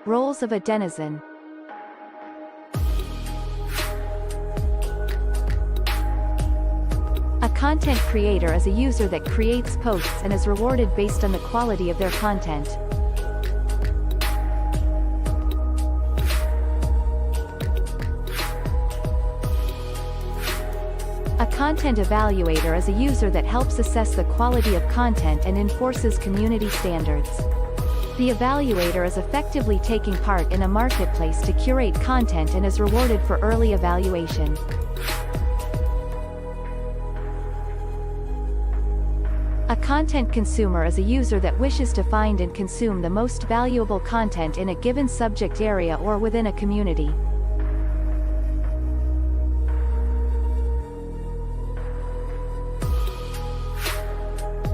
Roles of a denizen. A content creator is a user that creates posts and is rewarded based on the quality of their content. A content evaluator is a user that helps assess the quality of content and enforces community standards. The evaluator is effectively taking part in a marketplace to curate content and is rewarded for early evaluation. A content consumer is a user that wishes to find and consume the most valuable content in a given subject area or within a community.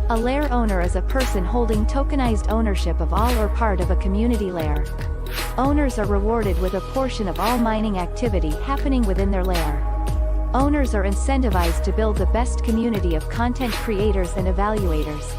A lair owner is a person holding tokenized ownership of all or part of a community lair. Owners are rewarded with a portion of all mining activity happening within their lair. Owners are incentivized to build the best community of content creators and evaluators.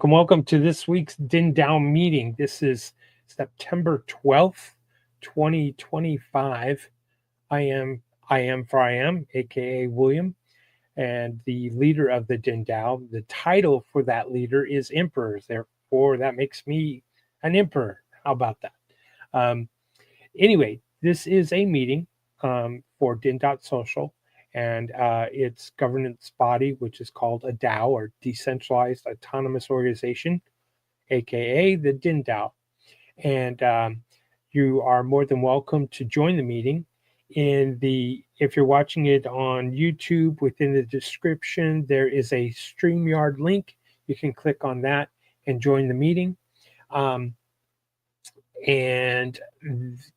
Welcome to this week's DENDAO meeting. This is September 12th, 2025. I am, aka William, and the leader of the DENDAO. The title for that leader is Emperor. Therefore, that makes me an emperor. How about that? Anyway, this is a meeting for Den.Social and its governance body, which is called a DAO, or Decentralized Autonomous Organization, aka the DENDAO. And you are more than welcome to join the meeting. If you're watching it on YouTube, within the description there is a StreamYard link. You can click on that and join the meeting. And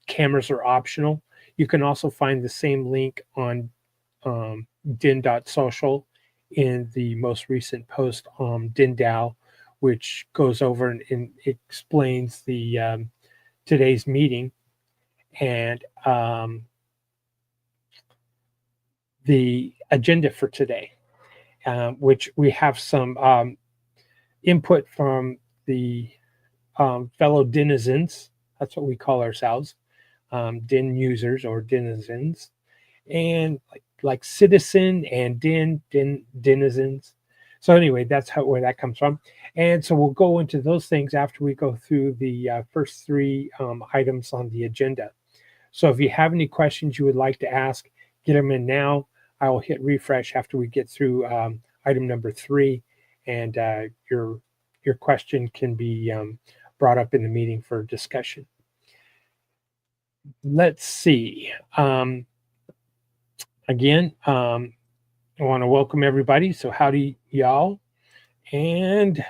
cameras are optional. You can also find the same link on Den.Social in the most recent post on DENDAO, which goes over and explains the today's meeting and the agenda for today, which we have some input from the fellow denizens. That's what we call ourselves, den users or denizens, and like citizen and denizens. So anyway, that's where that comes from. And so we'll go into those things after we go through the first three items on the agenda. So if you have any questions you would like to ask, get them in now. I will hit refresh after we get through item number 3, and your question can be brought up in the meeting for discussion. Let's see. Again, I want to welcome everybody. So howdy, y'all, and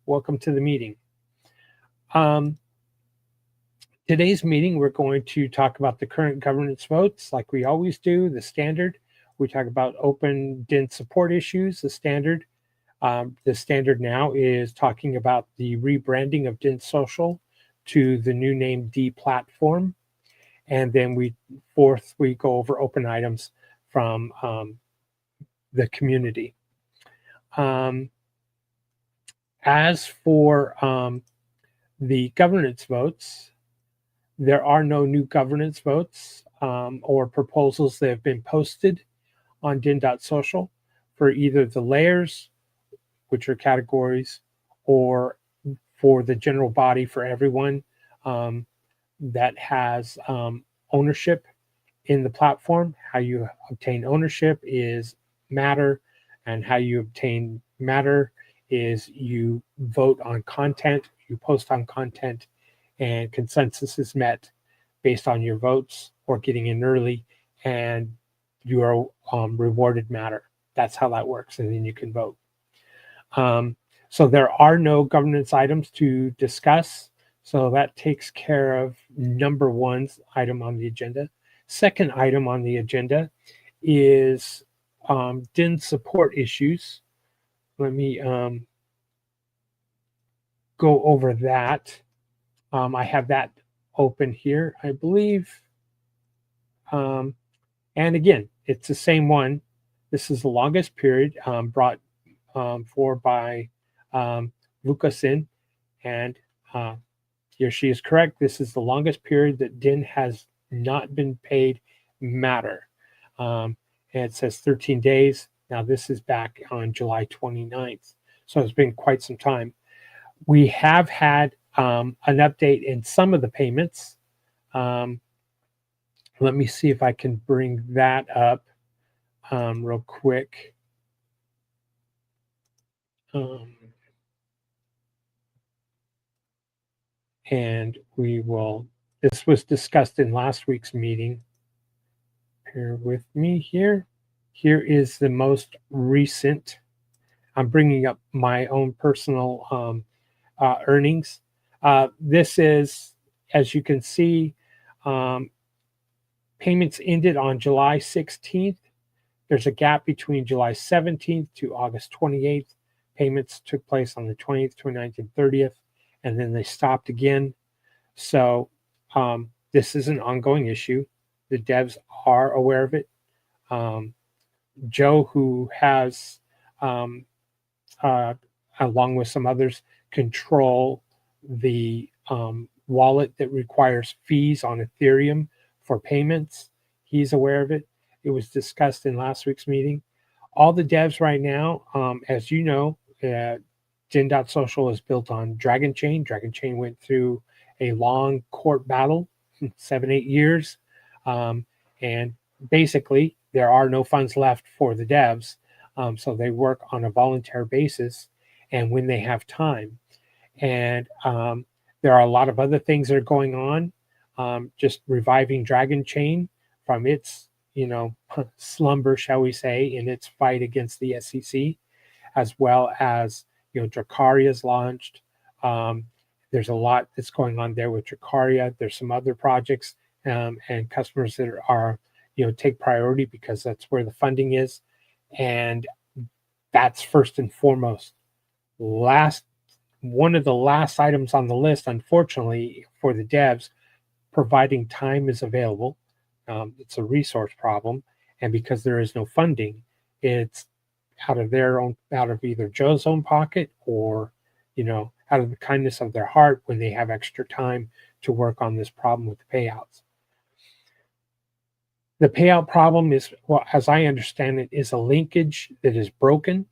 welcome to the meeting. Today's meeting, we're going to talk about the current governance votes, like we always do, the standard. We talk about open DEN support issues, the standard. The standard now is talking about the rebranding of Den.Social to the new name DePlatform. And then we go over open items from the community. As for the governance votes, there are no new governance votes or proposals that have been posted on Den.Social for either the layers, which are categories, or for the general body, for everyone that has ownership in the platform. How you obtain ownership is matter, and how you obtain matter is you vote on content, you post on content, and consensus is met based on your votes or getting in early, and you are rewarded matter. That's how that works, and then you can vote. So there are no governance items to discuss. So that takes care of number one item on the agenda. Second item on the agenda is DIN support issues. Let me go over that. I have that open here, I believe. And again, it's the same one. This is the longest period brought forward by Vukasin, and he or she is correct. This is the longest period that DIN has not been paid matter. And it says 13 days. Now this is back on July 29th. So it's been quite some time. We have had an update in some of the payments. Let me see if I can bring that up real quick. And we will, this was discussed in last week's meeting. Bear with me here. Here is the most recent. I'm bringing up my own personal earnings. This is, as you can see, payments ended on July 16th. There's a gap between July 17th to August 28th. Payments took place on the 20th, 29th, and 30th, and then they stopped again. So this is an ongoing issue. The devs are aware of it. Joe, who has, along with some others, control the wallet that requires fees on Ethereum for payments, he's aware of it. It was discussed in last week's meeting. All the devs right now, as you know, Den.Social is built on Dragonchain. Dragonchain went through a long court battle, 7-8 years. And basically, there are no funds left for the devs. So they work on a voluntary basis and when they have time. And there are a lot of other things that are going on, just reviving Dragonchain from its, slumber, shall we say, in its fight against the SEC, as well as, Dracaria's launched. There's a lot that's going on there with Dracaria. There's some other projects and customers that are, take priority because that's where the funding is. And that's first and foremost. One of the last items on the list, unfortunately, for the devs, providing time is available. It's a resource problem. And because there is no funding, it's out of either Joe's own pocket or, out of the kindness of their heart when they have extra time to work on this problem with the payouts. The payout problem is, well, as I understand it, is a linkage that is broken.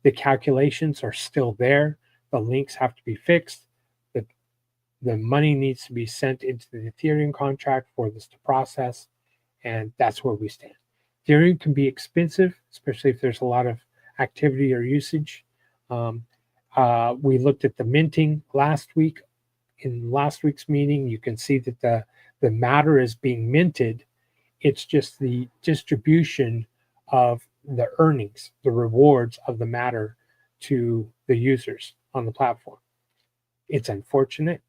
The calculations are still there. The links have to be fixed. The money needs to be sent into the Ethereum contract for this to process. And that's where we stand. Ethereum can be expensive, especially if there's a lot of activity or usage. We looked at the minting last week. In last week's meeting, you can see that the matter is being minted. It's just the distribution of the earnings, the rewards of the matter to the users on the platform. It's unfortunate.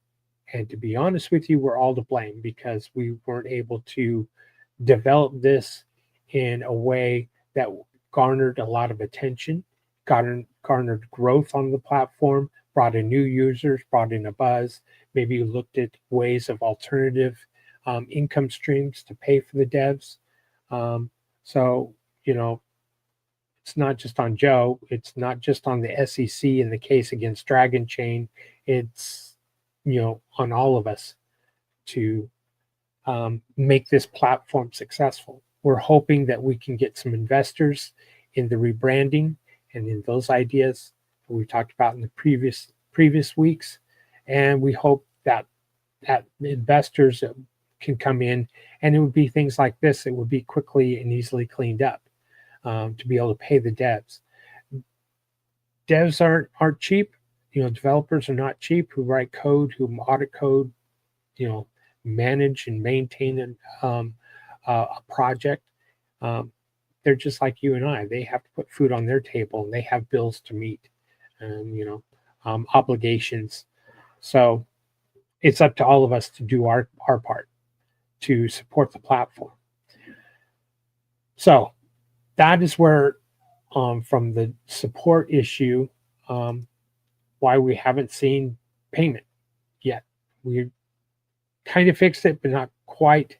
And to be honest with you, we're all to blame because we weren't able to develop this in a way that garnered a lot of attention, garnered growth on the platform, brought in new users, brought in a buzz. Maybe you looked at ways of alternative income streams to pay for the devs. So, it's not just on Joe. It's not just on the SEC in the case against Dragonchain. It's, on all of us to make this platform successful. We're hoping that we can get some investors in the rebranding and in those ideas that we talked about in the previous weeks. And we hope that investors can come in, and it would be things like this. It would be quickly and easily cleaned up to be able to pay the devs. Devs aren't cheap. Developers are not cheap who write code, who audit code. manage and maintain a project. They're just like you and I. They have to put food on their table, and they have bills to meet, and obligations. So it's up to all of us to do our part to support the platform. So that is where, from the support issue, why we haven't seen payment yet. We kind of fixed it, but not quite.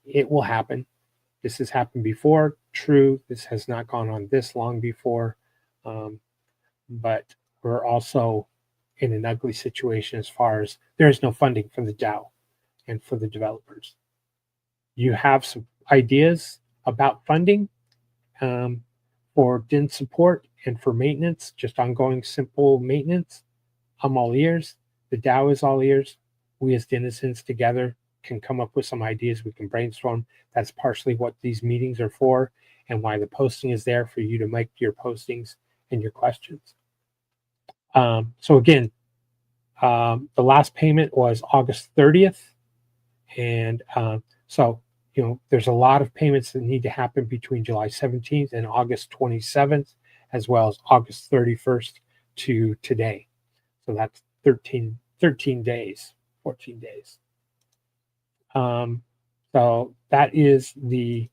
It will happen. This has happened before. True, this has not gone on this long before, but we're also in an ugly situation as far as there is no funding for the DAO and for the developers. You have some ideas about funding for DIN support and for maintenance, just ongoing simple maintenance. I'm all ears. The DAO is all ears. We as denizens together can come up with some ideas. We can brainstorm. That's partially what these meetings are for, and why the posting is there, for you to make your postings and your questions. So again, the last payment was August 30th. And so, there's a lot of payments that need to happen between July 17th and August 27th, as well as August 31st to today. So that's 13 days, 14 days. So that is the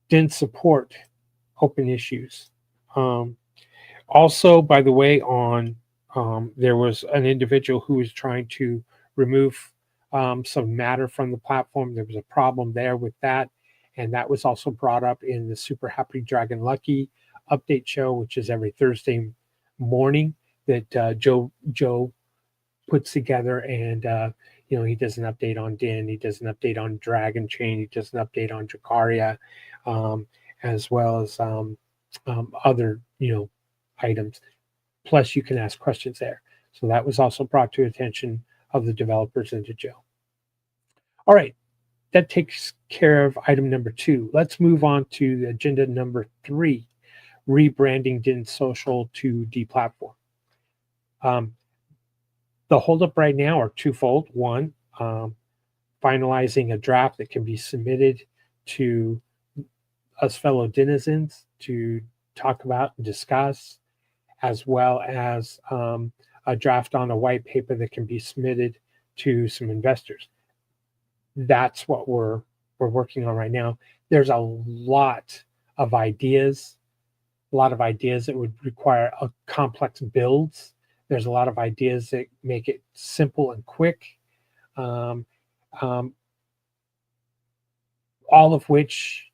DIN support open issues. Also, by the way, there was an individual who was trying to remove some matter from the platform. There was a problem there with that, and that was also brought up in the Super Happy Dragon Lucky update show, which is every Thursday morning that Joe puts together. And he does an update on DIN, he does an update on Dragonchain, he does an update on Jacaria, as well as other items. Plus, you can ask questions there. So that was also brought to attention of the developers and to Joe. All right, that takes care of item number 2. Let's move on to agenda number 3, rebranding Den.Social to DePlatform. The holdup right now are twofold. One, finalizing a draft that can be submitted to us fellow denizens to talk about and discuss, as well as a draft on a white paper that can be submitted to some investors. That's what we're working on right now. There's a lot of ideas that would require a complex builds. There's a lot of ideas that make it simple and quick, all of which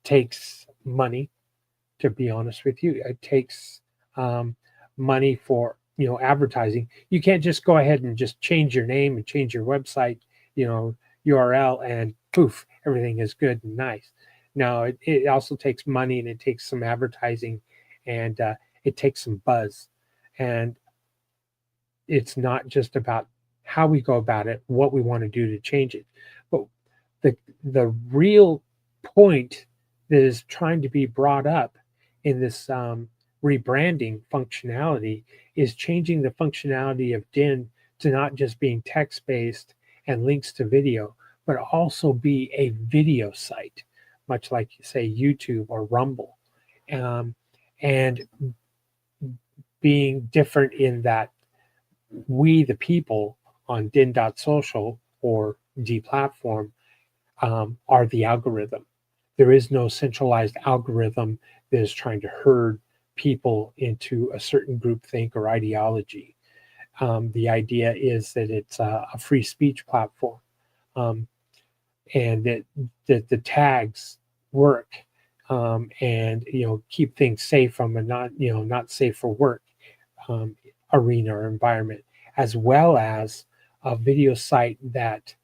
takes money, to be honest with you. It takes money for advertising. You can't just go ahead and just change your name and change your website URL and poof, everything is good and nice. No, it also takes money, and it takes some advertising, and it takes some buzz. And it's not just about how we go about it, what we want to do to change it, but the real point that is trying to be brought up in this rebranding functionality is changing the functionality of DIN to not just being text-based and links to video, but also be a video site, much like, say, YouTube or Rumble, and being different in that we, the people on Den.Social or DePlatform, are the algorithm. There is no centralized algorithm that is trying to herd people into a certain groupthink or ideology. The idea is that it's a free speech platform, and that the tags work, and keep things safe from a not safe for work arena or environment, as well as a video site that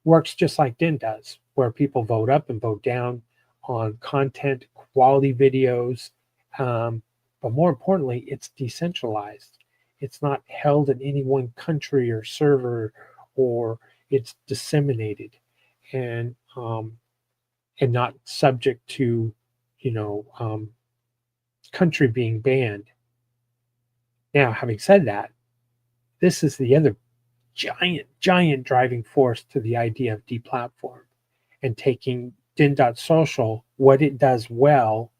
works just like DIN does, where people vote up and vote down on content, quality videos, but more importantly, it's decentralized. It's not held in any one country or server, or it's disseminated and not subject to country being banned. Now, having said that, this is the other giant driving force to the idea of DePlatform and taking Den.Social, what it does well,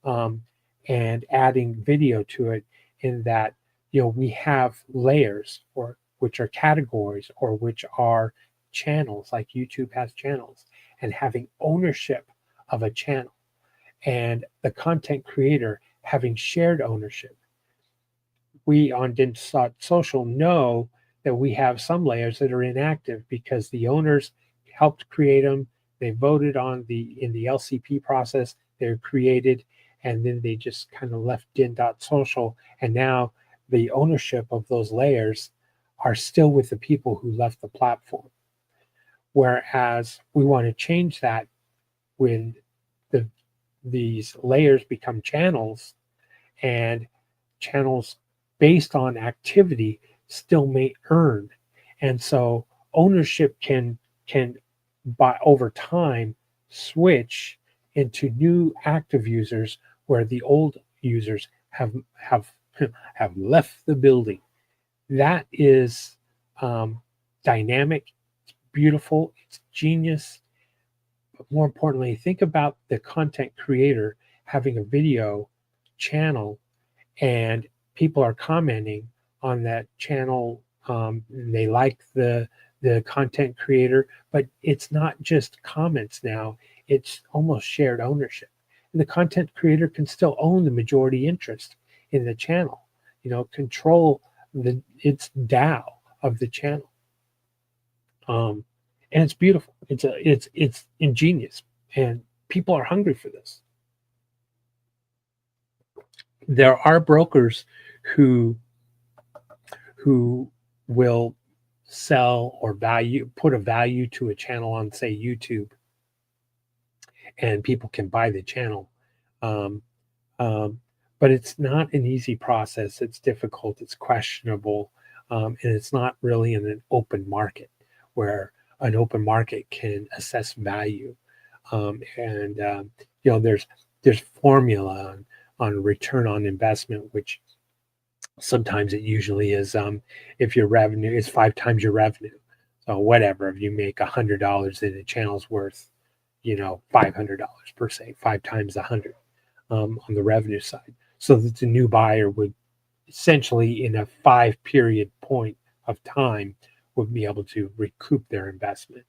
and adding video to it, in that, we have layers, or which are categories, or which are channels, like YouTube has channels, and having ownership of a channel, and the content creator having shared ownership. We on Den.Social know that we have some layers that are inactive because the owners helped create them. They voted in the LCP process. They're created, and then they just kind of left Den.Social, and now the ownership of those layers are still with the people who left the platform. Whereas we want to change that when these layers become channels, and channels based on activity still may earn. And so ownership can by over time switch into new active users, where the old users have left the building. That is dynamic, it's beautiful, it's genius. But more importantly, think about the content creator having a video channel, and people are commenting on that channel. They like the content creator, but it's not just comments now, it's almost shared ownership. And the content creator can still own the majority interest in the channel, control its DAO of the channel. And it's beautiful. It's ingenious, and people are hungry for this. There are brokers who will sell or put a value to a channel on, say, YouTube, and people can buy the channel. But it's not an easy process. It's difficult. It's questionable, and it's not really in an open market, where an open market can assess value. There's formula on return on investment, which sometimes it usually is, if your revenue is 5 times your revenue. So whatever, if you make $100 and the channel's worth, $500 per se, 5 times 100 on the revenue side. So that the new buyer would essentially, in a 5-period point of time, would be able to recoup their investment.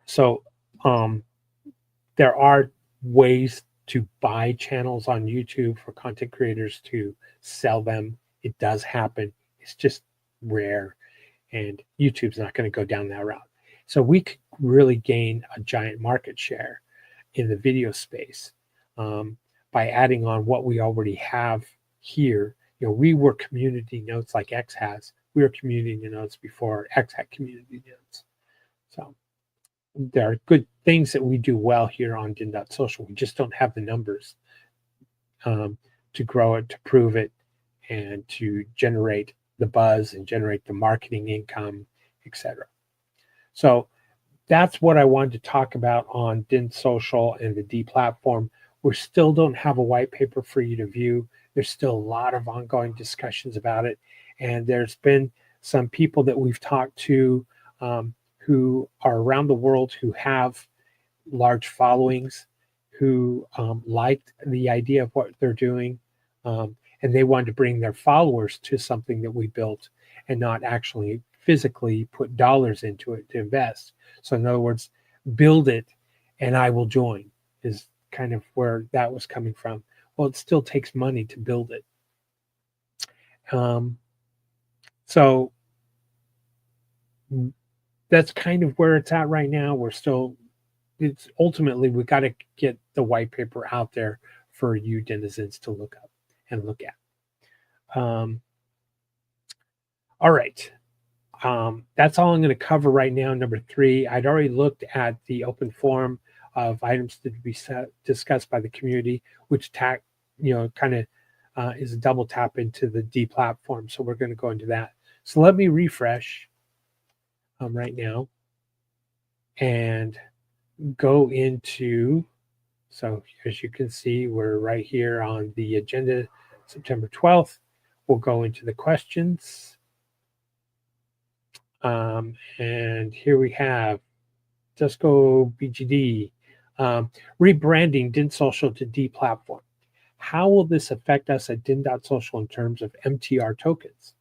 So there are ways to buy channels on YouTube for content creators to sell them. It does happen. It's just rare, and YouTube's not going to go down that route. So we could really gain a giant market share in the video space by adding on what we already have here. We were community notes like X has. We were community notes before X had community notes. So there are good things that we do well here on Den.Social. We just don't have the numbers to grow it, to prove it, and to generate the buzz and generate the marketing income, etc. So that's what I wanted to talk about on Den.Social and the DePlatform. We still don't have a white paper for you to view. There's still a lot of ongoing discussions about it. And there's been some people that we've talked to who are around the world, who have large followings, who liked the idea of what they're doing. And they wanted to bring their followers to something that we built, and not actually physically put dollars into it to invest. So in other words, build it and I will join, is kind of where that was coming from. Well, it still takes money to build it. So that's kind of where it's at right now. It's ultimately, we got to get the white paper out there for you denizens to look up and look at. All right. That's all I'm going to cover right now. Number 3, I'd already looked at the open forum of items to be discussed by the community, which kind of is a double tap into the DePlatform. So we're going to go into that. So let me refresh right now and go into, so as you can see, we're right here on the agenda, September 12th. We'll go into the questions. And here we have just go BGD, rebranding Den.Social to DePlatform. How will this affect us at Den.Social in terms of MTR tokens?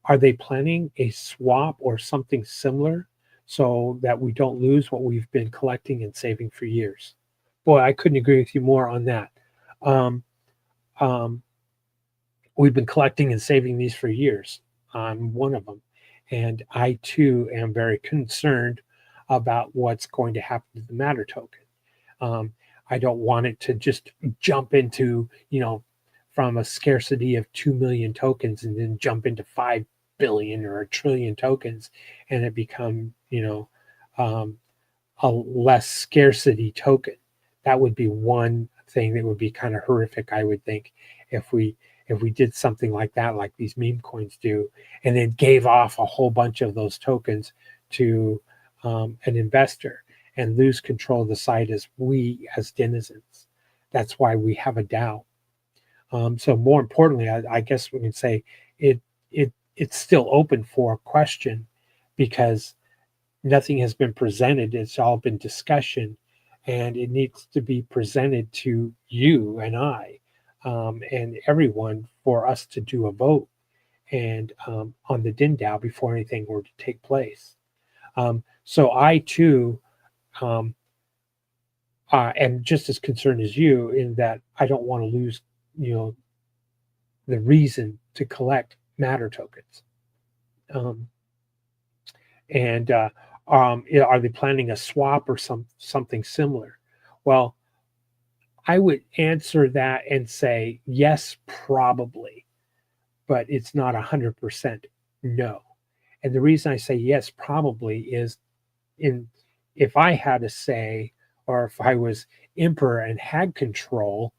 Are they planning a swap or something similar so that we don't lose what we've been collecting and saving for years? Boy, I couldn't agree with you more on that. Um, um, we've been collecting and saving these for years. I'm one of them. And I too am very concerned about what's going to happen to the Matter token. I don't want it to just jump into, from a scarcity of 2 million tokens and then jump into 5 billion or a trillion tokens and it become, a less scarcity token. That would be one thing that would be kind of horrific, I would think, if we did something like that, like these meme coins do, and then gave off a whole bunch of those tokens to an investor and lose control of the site as we as denizens. That's why we have a DAO. So more importantly, I guess we can say it's still open for question because nothing has been presented. It's all been discussion, and it needs to be presented to you and I and everyone for us to do a vote and on the DENDAO before anything were to take place. So I too am just as concerned as you in that I don't want to lose, the reason to collect Matter tokens. Are they planning a swap or something similar? Well, I would answer that and say yes, probably, but it's not 100% no. And the reason I say yes, probably is if I had to say, or if I was emperor and had control,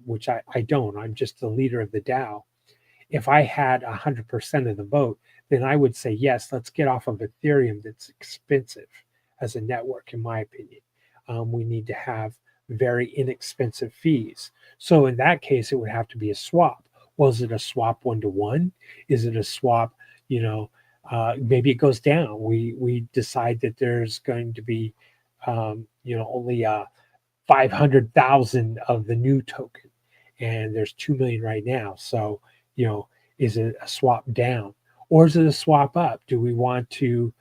which I don't, I'm just the leader of the DAO. If I had 100% of the vote, then I would say, yes, let's get off of Ethereum that's expensive as a network, in my opinion. We need to have very inexpensive fees. So in that case, it would have to be a swap. Was it a swap 1-to-1? Is it a swap, maybe it goes down. We decide that there's going to be, only 500,000 of the new token, and there's 2 million right now. So, is it a swap down or is it a swap up? Do we want to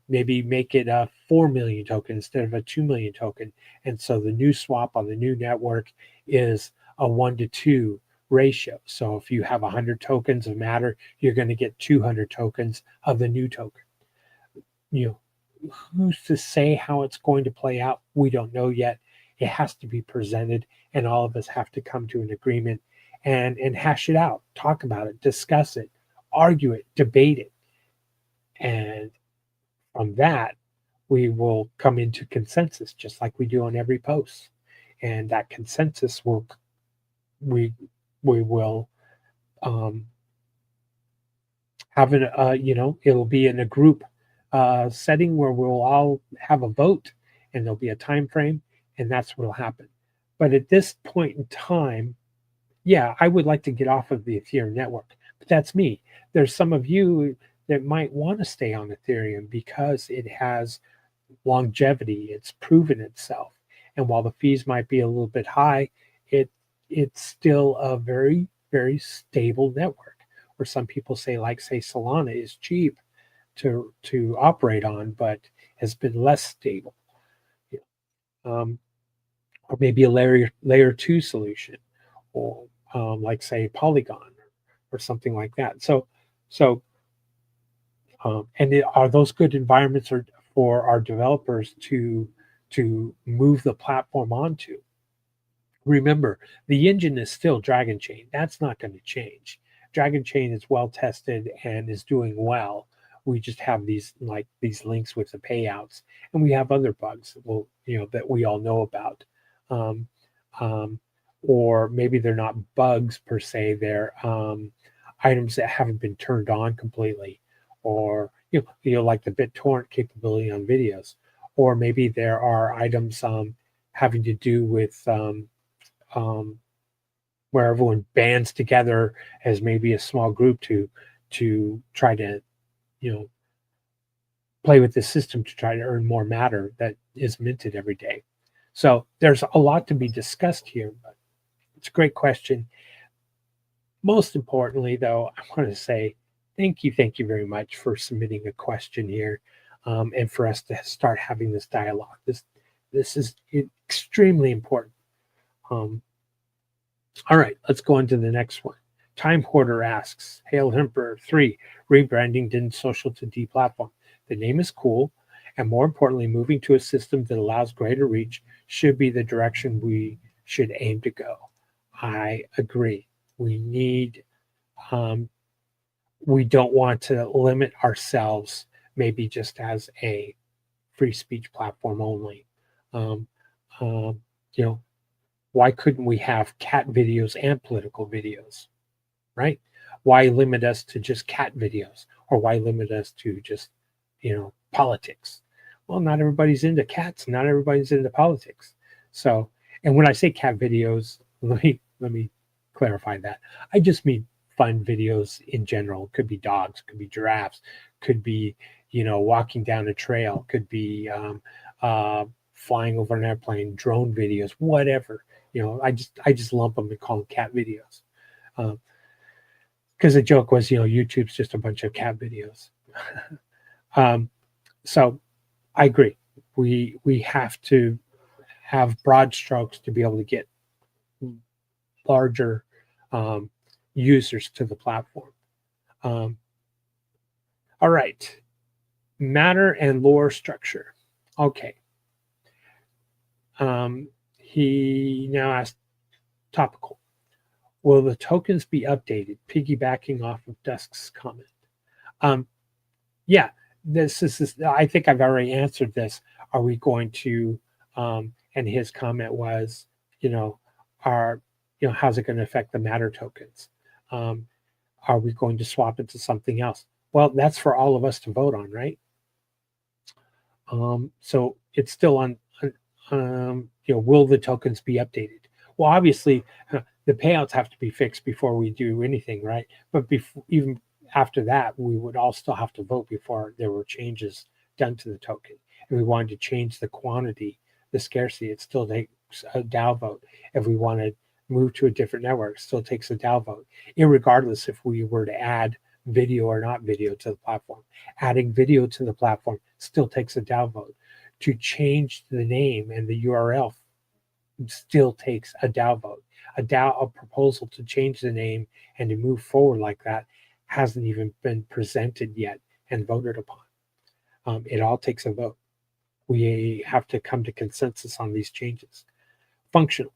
maybe make it a 4 million token instead of a 2 million token? And so the new swap on the new network is a 1-to-2 ratio. So if you have 100 tokens of Matter, you're going to get 200 tokens of the new token. Who's to say how it's going to play out? We don't know yet. It has to be presented, and all of us have to come to an agreement and hash it out, talk about it, discuss it, argue it, debate it. And from that, we will come into consensus, just like we do on every post. And that consensus we will have it'll be in a group setting where we'll all have a vote, and there'll be a time frame, and that's what will happen. But at this point in time, yeah, I would like to get off of the Ethereum network, but that's me. There's some of you that might want to stay on Ethereum because it has longevity. It's proven itself. And while the fees might be a little bit high, it's still a very, very stable network. Where some people say, say Solana is cheap to operate on, but has been less stable. Or maybe a layer 2 solution, or say Polygon or something like that. Are those good environments for our developers to move the platform onto? Remember, the engine is still Dragonchain. That's not going to change. Dragonchain is well tested and is doing well. We just have these links with the payouts, and we have other bugs that we all know about. Or maybe they're not bugs per se. They're items that haven't been turned on completely, or like the BitTorrent capability on videos, or maybe there are items having to do with where everyone bands together as maybe a small group to try to play with the system to try to earn more matter that is minted every day. So there's a lot to be discussed here, but it's a great question. Most importantly, though, I want to say thank you very much for submitting a question here, and for us to start having this dialogue. This is extremely important. All right, let's go on to the next one. Time Hoarder asks, Hail Emperor 3, rebranding Den.Social to DePlatform. The name is cool, and more importantly, moving to a system that allows greater reach should be the direction we should aim to go. I agree. We need, we don't want to limit ourselves maybe just as a free speech platform only. You know, why couldn't we have cat videos and political videos, right? Why limit us to just cat videos, or why limit us to just, politics? Well, not everybody's into cats, not everybody's into politics. So, and when I say cat videos, let me clarify that. I just mean fun videos in general. Could be dogs, could be giraffes, could be, walking down a trail, could be flying over an airplane, drone videos, whatever. I just lump them and call them cat videos. Because the joke was, YouTube's just a bunch of cat videos. So I agree. We have to have broad strokes to be able to get larger users to the platform. All right. Matter and lore structure. Okay. He now asked, topical. Will the tokens be updated? Piggybacking off of Dusk's comment. Yeah, this is. I think I've already answered this. Are we going to? And his comment was, how's it going to affect the Matter tokens? Are we going to swap it to something else? Well, that's for all of us to vote on, right? So it's still on. Will the tokens be updated? Well, obviously, the payouts have to be fixed before we do anything, right? But even after that, we would all still have to vote before there were changes done to the token. If we wanted to change the quantity, the scarcity, it still takes a DAO vote. If we want to move to a different network, it still takes a DAO vote, irregardless if we were to add video or not video to the platform. Adding video to the platform still takes a DAO vote. To change the name and the URL still takes a DAO vote. A proposal to change the name and to move forward like that hasn't even been presented yet and voted upon. It all takes a vote. We have to come to consensus on these changes. Functional.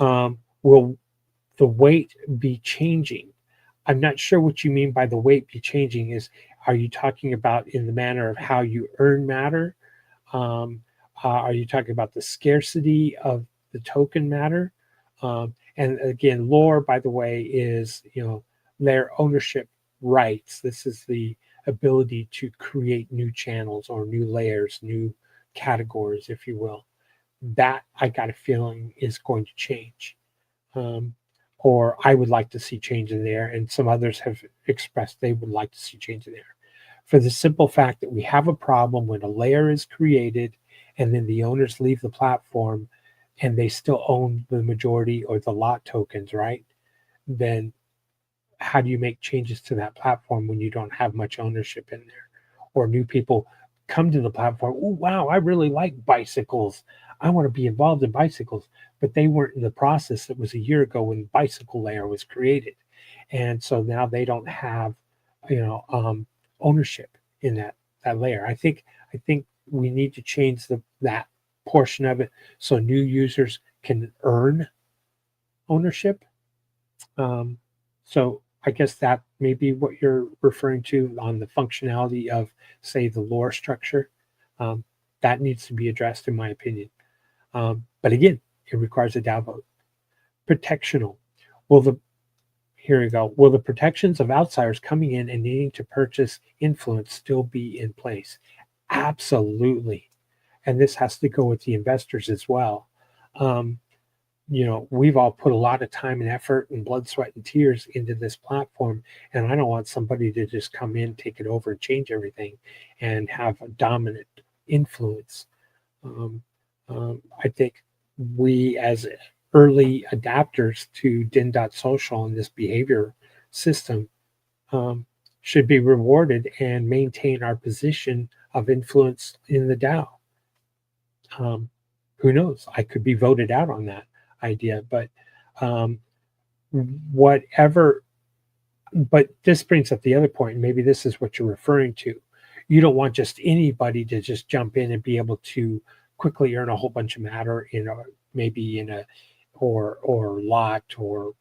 Will the weight be changing? I'm not sure what you mean by the weight be changing. Are you talking about in the manner of how you earn matter? Are you talking about the scarcity of the token matter? And again, lore, by the way, is their ownership rights. This is the ability to create new channels or new layers, new categories, if you will. That I got a feeling is going to change, or I would like to see change in there. And some others have expressed they would like to see change in there. For the simple fact that we have a problem when a layer is created and then the owners leave the platform and they still own the majority or the lot tokens, right? Then how do you make changes to that platform when you don't have much ownership in there? Or new people come to the platform, oh, wow, I really like bicycles. I want to be involved in bicycles. But they weren't in the process. It was a year ago when Bicycle Layer was created. And so now they don't have, ownership in that layer. I think we need to change that portion of it so new users can earn ownership. So I guess that may be what you're referring to on the functionality of, say, the lore structure. That needs to be addressed, in my opinion. But again, it requires a DAO vote. Protectional. Here we go. Will the protections of outsiders coming in and needing to purchase influence still be in place? Absolutely. And this has to go with the investors as well. we've all put a lot of time and effort and blood, sweat, and tears into this platform. And I don't want somebody to just come in, take it over, and change everything and have a dominant influence. I think we, as early adapters to Den.Social and this behavior system, should be rewarded and maintain our position of influence in the DAO. Who knows? I could be voted out on that idea, but whatever. But this brings up the other point, and maybe this is what you're referring to. You don't want just anybody to just jump in and be able to quickly earn a whole bunch of matter maybe in a or lot or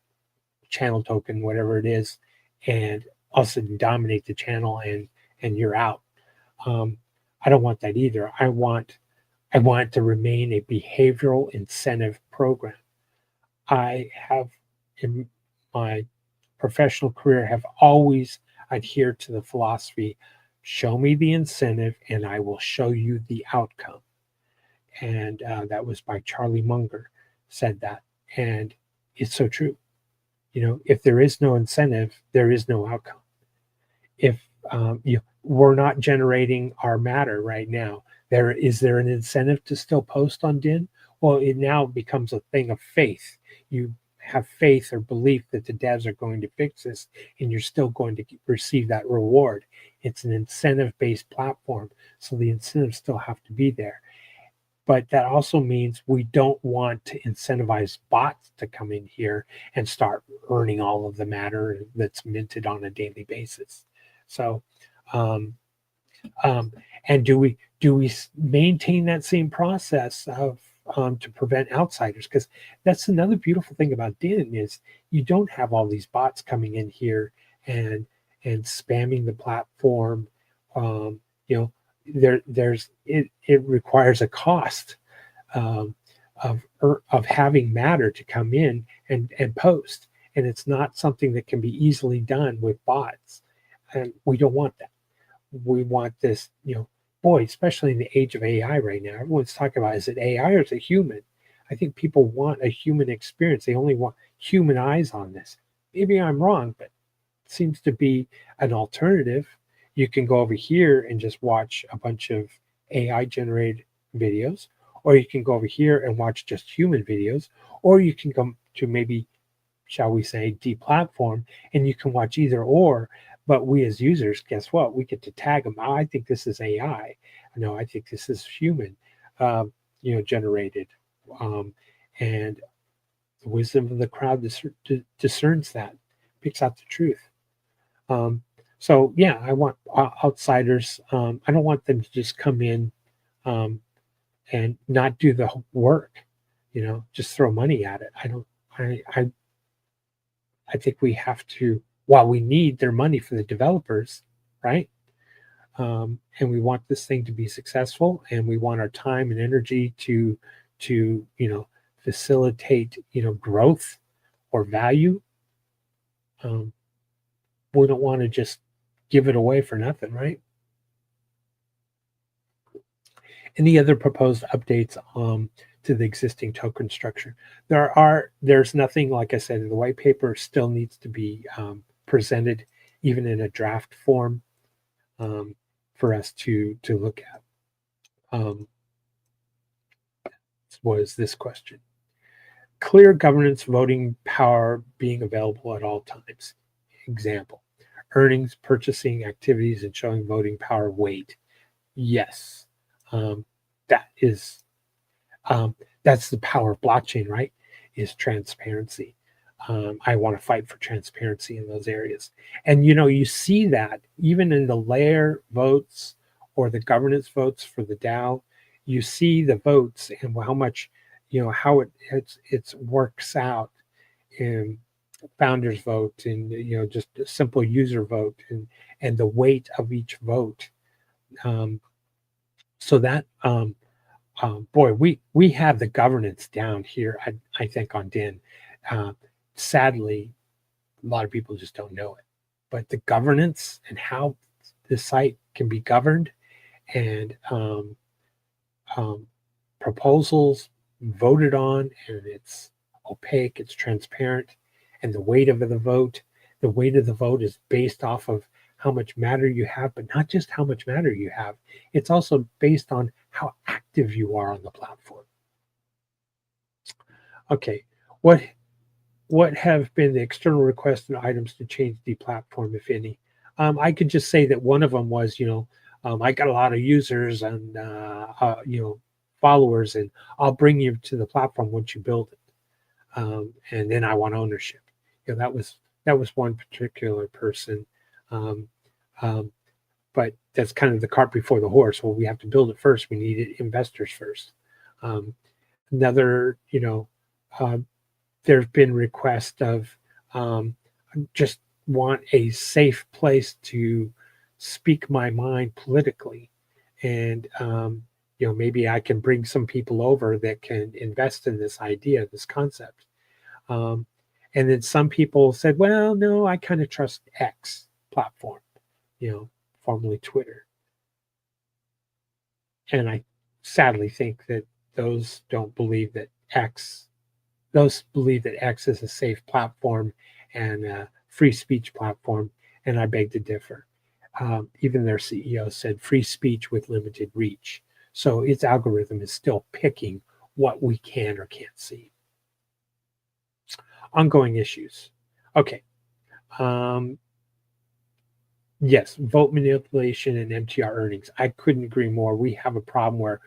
channel token, whatever it is, and all of a sudden dominate the channel and you're out. I don't want that either. I want it to remain a behavioral incentive program. I have, in my professional career, have always adhered to the philosophy, show me the incentive and I will show you the outcome. And that was by Charlie Munger said that. And it's so true. If there is no incentive, there is no outcome. If we're not generating our matter right now, is there an incentive to still post on DIN? Well, it now becomes a thing of faith. You have faith or belief that the devs are going to fix this, and you're still going to receive that reward. It's an incentive-based platform, so the incentives still have to be there. But that also means we don't want to incentivize bots to come in here and start earning all of the matter that's minted on a daily basis. So, and do we maintain that same process of to prevent outsiders? Because that's another beautiful thing about DIN is you don't have all these bots coming in here and spamming the platform. It requires a cost of having matter to come in and post, and it's not something that can be easily done with bots, and we don't want that. We want this, boy, especially in the age of AI right now, everyone's talking about, is it AI or is it human? I think people want a human experience. They only want human eyes on this. Maybe I'm wrong, but it seems to be an alternative. You can go over here and just watch a bunch of AI generated videos, or you can go over here and watch just human videos, or you can come to maybe, shall we say, DePlatform, and you can watch either or. But we as users, guess what? We get to tag them. I think this is AI. No, I think this is human, generated. And the wisdom of the crowd discerns that, picks out the truth. So yeah, I want outsiders. I don't want them to just come in and not do the work. Just throw money at it. I think we have to. While we need their money for the developers, right? And we want this thing to be successful, and we want our time and energy to facilitate growth or value. We don't want to just give it away for nothing, right? Any other proposed updates to the existing token structure? There's nothing, like I said, the white paper still needs to be presented, even in a draft form, for us to look at. Was this question? Clear governance voting power being available at all times. Example, earnings, purchasing activities, and showing voting power weight. Yes, that's the power of blockchain, right? Is transparency. I want to fight for transparency in those areas. And, you see that even in the Lair votes or the governance votes for the DAO, you see the votes and how much, how it works out in founders vote and, just a simple user vote and the weight of each vote. So that, boy, we have the governance down here, I think, on DIN. Sadly, a lot of people just don't know it. But the governance and how the site can be governed and proposals voted on, and it's opaque, it's transparent, and the weight of the vote. The weight of the vote is based off of how much matter you have, but not just how much matter you have. It's also based on how active you are on the platform. Okay, what have been the external requests and items to change the platform, if any? I could just say that one of them was, I got a lot of users and followers, and I'll bring you to the platform once you build it, and then I want ownership. That was one particular person, but that's kind of the cart before the horse. Well, we have to build it first. We needed investors first. Another, there's been requests of just want a safe place to speak my mind politically, and maybe I can bring some people over that can invest in this idea, this concept. And then some people said, well, no, I kind of trust X platform, formerly Twitter. And I sadly think that those believe that X is a safe platform and a free speech platform, and I beg to differ. Even their CEO said free speech with limited reach. So its algorithm is still picking what we can or can't see. Ongoing issues. Okay. Yes, vote manipulation and MTR earnings. I couldn't agree more. We have a problem where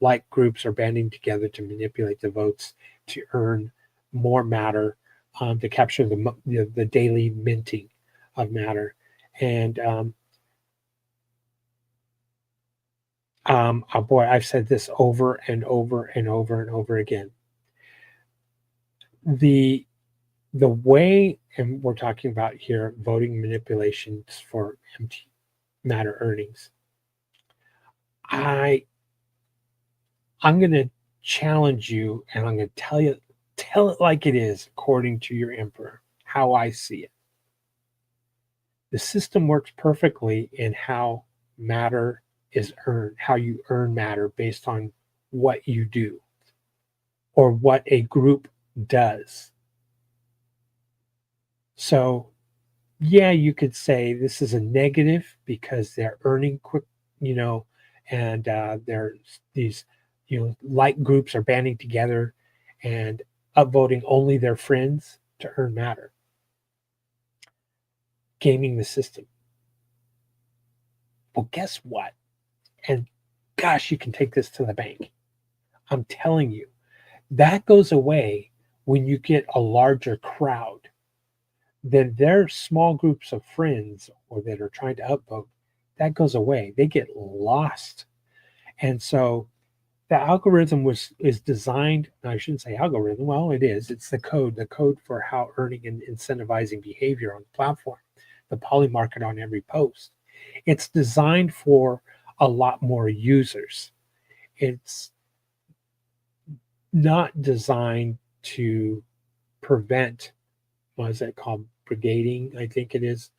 like groups are banding together to manipulate the votes to earn more matter, to capture the daily minting of matter. And oh boy, I've said this over and over and over and over again. The way, and we're talking about here, voting manipulations for empty matter earnings. I'm going to challenge you, and I'm going to tell it like it is, according to your emperor, how I see it. The system works perfectly in how matter is earned, how you earn matter based on what you do or what a group does. So, yeah, you could say this is a negative because they're earning quick, and there's these, like groups are banding together and upvoting only their friends to earn matter. Gaming the system. Well, guess what? And gosh, you can take this to the bank. I'm telling you, that goes away when you get a larger crowd. Then their small groups of friends or that are trying to upvote, that goes away. They get lost. And so the algorithm is designed, I shouldn't say algorithm, well, it is. It's the code for how earning and incentivizing behavior on the platform, the poly market on every post. It's designed for a lot more users. It's not designed to prevent, what is that called? Brigading, I think it is.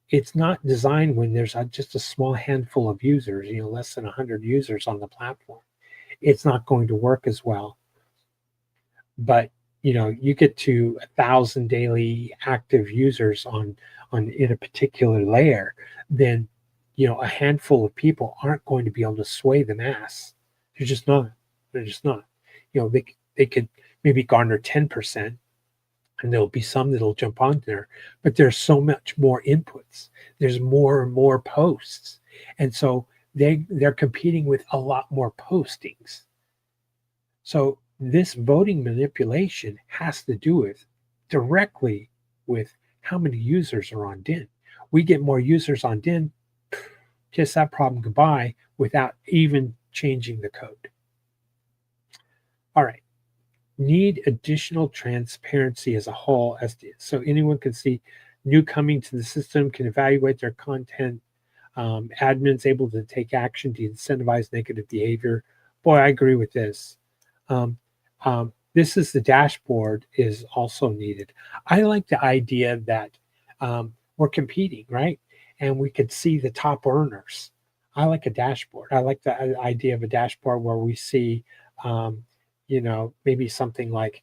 It's not designed when there's just a small handful of users, less than 100 users on the platform. It's not going to work as well. But you get to 1,000 daily active users on in a particular layer, then a handful of people aren't going to be able to sway the mass. They're just not. They could maybe garner 10%. And there'll be some that'll jump on there, but there's so much more inputs. There's more and more posts. And so they're competing with a lot more postings. So this voting manipulation has to do directly with how many users are on DIN. We get more users on DIN, kiss that problem goodbye without even changing the code. All right. Need additional transparency as a whole, so anyone can see new coming to the system, can evaluate their content, admins able to take action to incentivize negative behavior. Boy, I agree with this. This is the dashboard is also needed. I like the idea that we're competing, right? And we could see the top earners. I like a dashboard. I like the idea of a dashboard where we see maybe something like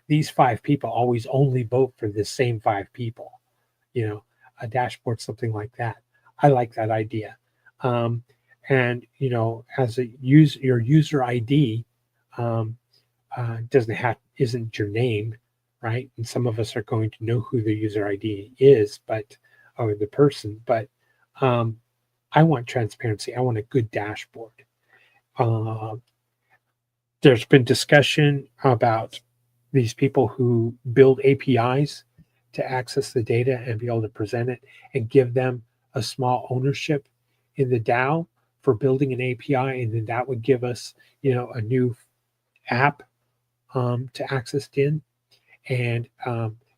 these 5 people always only vote for the same 5 people, a dashboard, something like that. I like that idea. And, as your user ID isn't your name, right? And some of us are going to know who the user ID is, or the person, but I want transparency. I want a good dashboard. There's been discussion about these people who build APIs to access the data and be able to present it and give them a small ownership in the DAO for building an API. And then that would give us, a new app to access DIN. And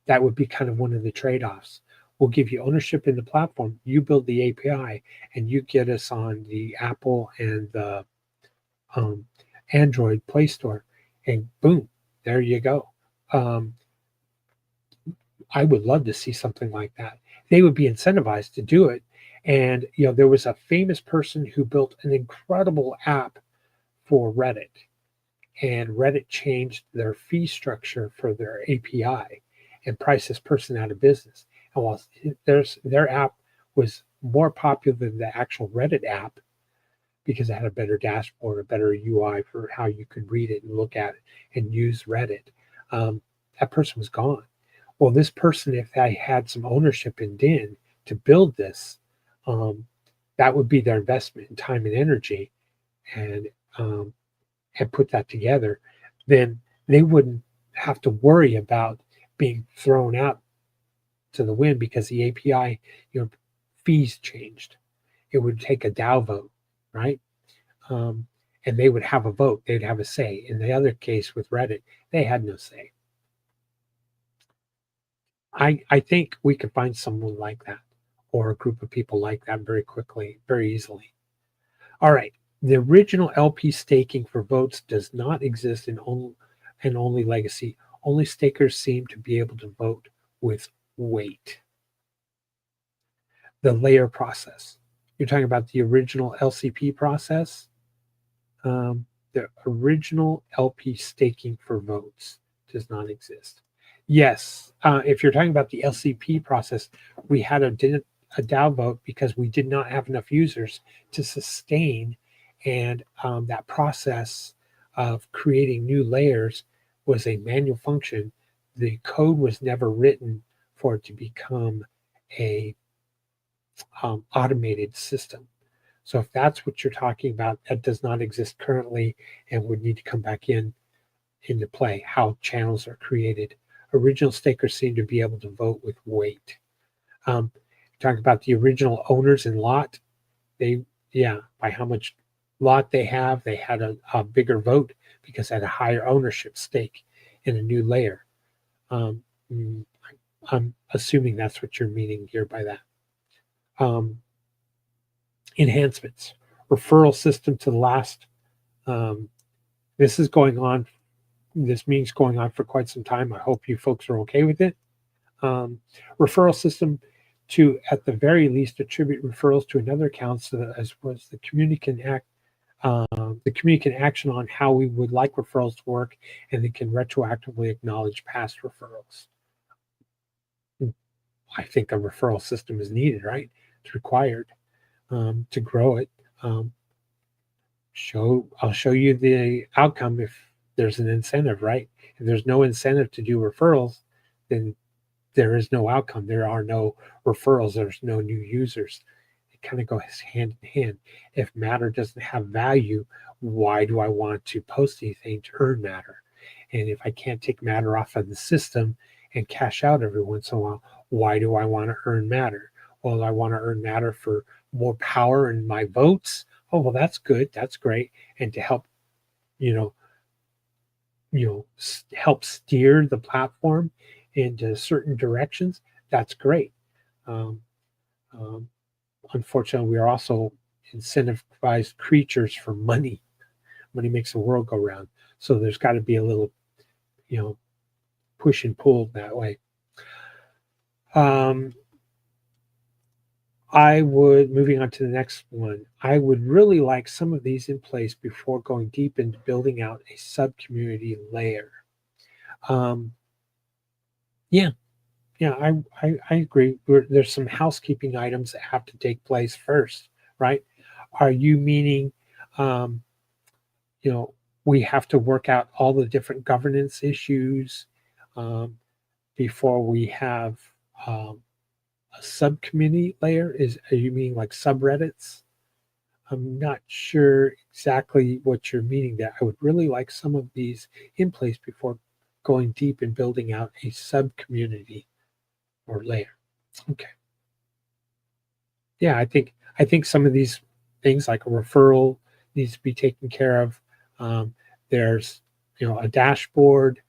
that would be kind of one of the trade-offs. We'll give you ownership in the platform. You build the API and you get us on the Apple and the Android Play Store, and boom, there you go. I would love to see something like that. They would be incentivized to do it. And, there was a famous person who built an incredible app for Reddit, and Reddit changed their fee structure for their API and priced this person out of business. And while their app was more popular than the actual Reddit app, because it had a better dashboard, a better UI for how you could read it and look at it and use Reddit, that person was gone. Well, this person, if they had some ownership in DIN to build this, that would be their investment in time and energy, and put that together, then they wouldn't have to worry about being thrown out to the wind because the API, fees changed. It would take a DAO vote, right? And they would have a vote. They'd have a say. In the other case with Reddit, they had no say. I think we could find someone like that, or a group of people like that very quickly, very easily. All right. The original LP staking for votes does not exist in only legacy. Only stakers seem to be able to vote with weight. The layer process. You're talking about the original LCP process? The original LP staking for votes does not exist. Yes, if you're talking about the LCP process, we had a DAO vote because we did not have enough users to sustain, and that process of creating new layers was a manual function. The code was never written for it to become a automated system. So if that's what you're talking about, that does not exist currently and would need to come back into play, how channels are created. Original stakers seem to be able to vote with weight. Talk about the original owners in lot. By how much lot they had a bigger vote because they had a higher ownership stake in a new layer. I'm assuming that's what you're meaning here by that. Enhancements, referral system to the last. This meeting's going on for quite some time. I hope you folks are okay with it. Referral system to, at the very least, attribute referrals to another account, so that as was the communicant action on how we would like referrals to work, and it can retroactively acknowledge past referrals. I think a referral system is needed, right? It's required to grow it. I'll show you the outcome if there's an incentive, right? If there's no incentive to do referrals, then there is no outcome. There are no referrals. There's no new users. It kind of goes hand in hand. If matter doesn't have value, why do I want to post anything to earn matter? And if I can't take matter off of the system and cash out every once in a while, why do I want to earn matter? Well, I want to earn matter for more power in my votes. Oh, well, that's good. That's great. And to help, help steer the platform into certain directions, that's great. Unfortunately, we are also incentivized creatures for money. Money makes the world go round. So there's got to be a little, push and pull that way. I would, moving on to the next one, I would really like some of these in place before going deep into building out a sub-community layer. Yeah, yeah, I agree. There's some housekeeping items that have to take place first, right? Are you meaning, um, you know, we have to work out all the different governance issues um, before we have um, a subcommittee layer? Are you meaning like subreddits? I'm not sure exactly what you're meaning there. I would really like some of these in place before going deep and building out a sub community or layer. Okay. Yeah, I think some of these things like a referral needs to be taken care of. There's a dashboard.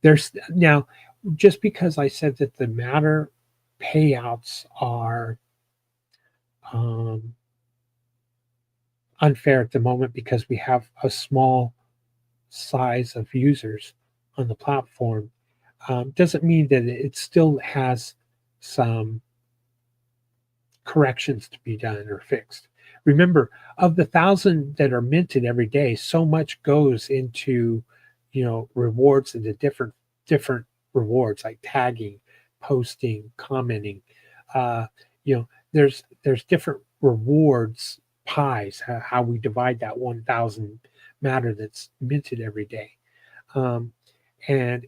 There's now just because I said that the matter payouts are um, unfair at the moment because we have a small size of users on the platform, doesn't mean that it still has some corrections to be done or fixed. Remember, of the 1,000 that are minted every day, so much goes into, rewards and the different rewards like tagging, posting, commenting. Uh, there's different rewards pies, how we divide that 1,000 matter that's minted every day. And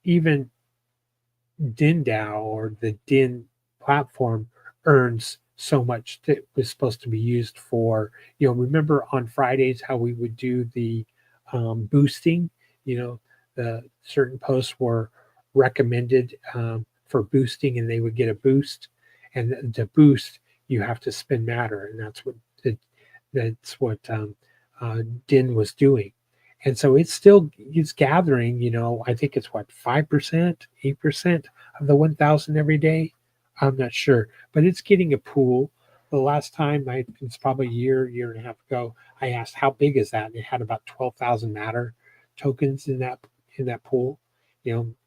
even DENDAO or the DIN platform earns so much that was supposed to be used for, remember on Fridays how we would do the boosting, the certain posts were recommended for boosting and they would get a boost. And to boost, you have to spend matter. And that's what DIN was doing. And so it's gathering, I think it's what, 5%, 8% of the 1,000 every day. I'm not sure, but it's getting a pool. The last time it's probably a year and a half ago, I asked how big is that? And it had about 12,000 matter tokens in that pool.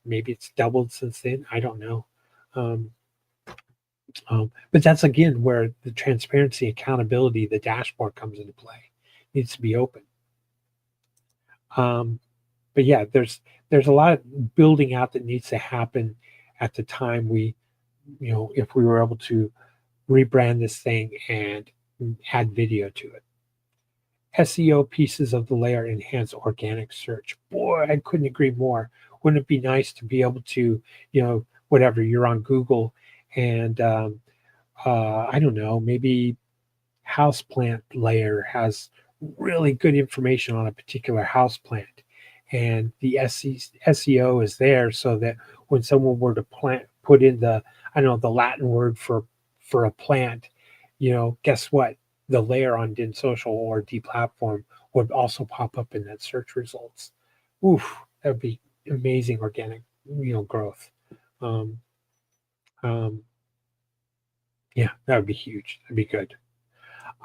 Maybe it's doubled since then. I don't know. But that's again where the transparency, accountability, the dashboard comes into play. It needs to be open. But yeah, there's a lot of building out that needs to happen at the time if we were able to rebrand this thing and add video to it. SEO pieces of the layer enhance organic search. Boy, I couldn't agree more. Wouldn't it be nice to be able to, whatever, you're on Google and I don't know, maybe houseplant layer has really good information on a particular houseplant. And the SEO is there so that when someone were to put in the Latin word for a plant, guess what? The layer on Den.Social or DePlatform would also pop up in that search results. Oof, that would be amazing organic, growth. Um, um, yeah, that would be huge. That'd be good.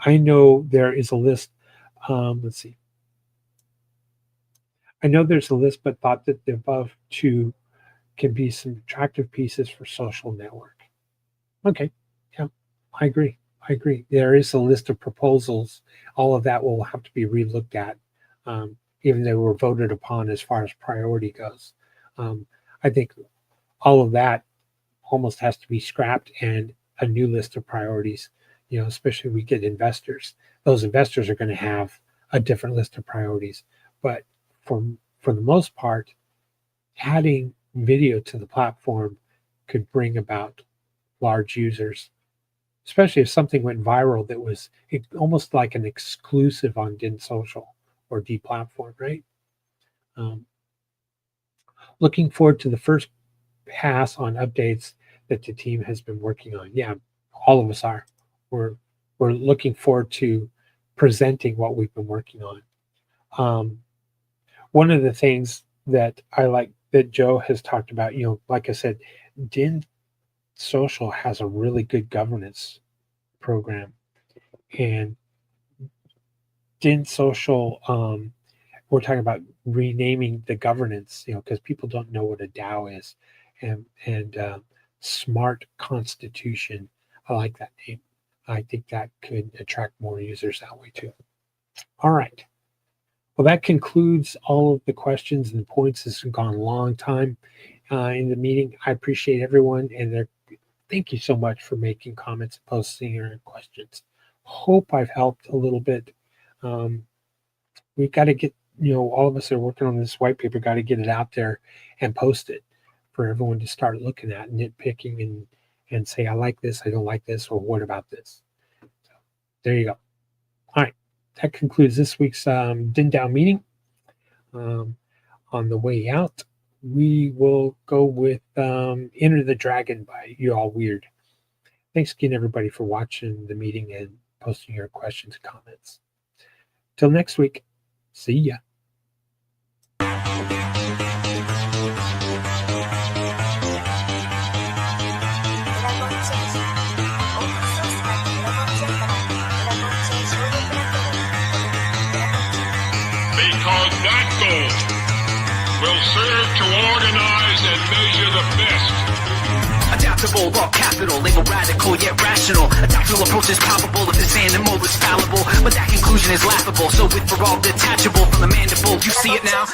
I know there is a list. Let's see. I know there's a list, but thought that the above two can be some attractive pieces for social network. Okay. Yeah, I agree. There is a list of proposals. All of that will have to be relooked at, even though we're voted upon as far as priority goes. I think all of that almost has to be scrapped and a new list of priorities, especially if we get investors. Those investors are going to have a different list of priorities. But for the most part, adding video to the platform could bring about large users, especially if something went viral that was almost like an exclusive on Den.Social or DePlatform, right? Looking forward to the first pass on updates that the team has been working on. Yeah, all of us are. We're looking forward to presenting what we've been working on. One of the things that I like that Joe has talked about, like I said, Den.Social has a really good governance program, and Den.Social, we're talking about renaming the governance, because people don't know what a DAO is, and smart constitution. I like that name. I think that could attract more users that way too. All right. Well, that concludes all of the questions and points. This has gone a long time in the meeting. I appreciate everyone, and thank you so much for making comments, posting your questions. Hope I've helped a little bit. We've got to get, all of us that are working on this white paper, got to get it out there and post it for everyone to start looking at, nitpicking and say, I like this, I don't like this, or what about this? So there you go. All right. That concludes this week's DENDAO meeting. On the way out, we will go with Enter the Dragon by You All Weird. Thanks again, everybody, for watching the meeting and posting your questions and comments. Till next week, see ya. Because that goal will serve to organize and measure the best. Adaptable, raw capital, label radical yet rational. A tactical approach is palpable if this animal is fallible, but that conclusion is laughable. So with for all detachable from the mandible, you see it now.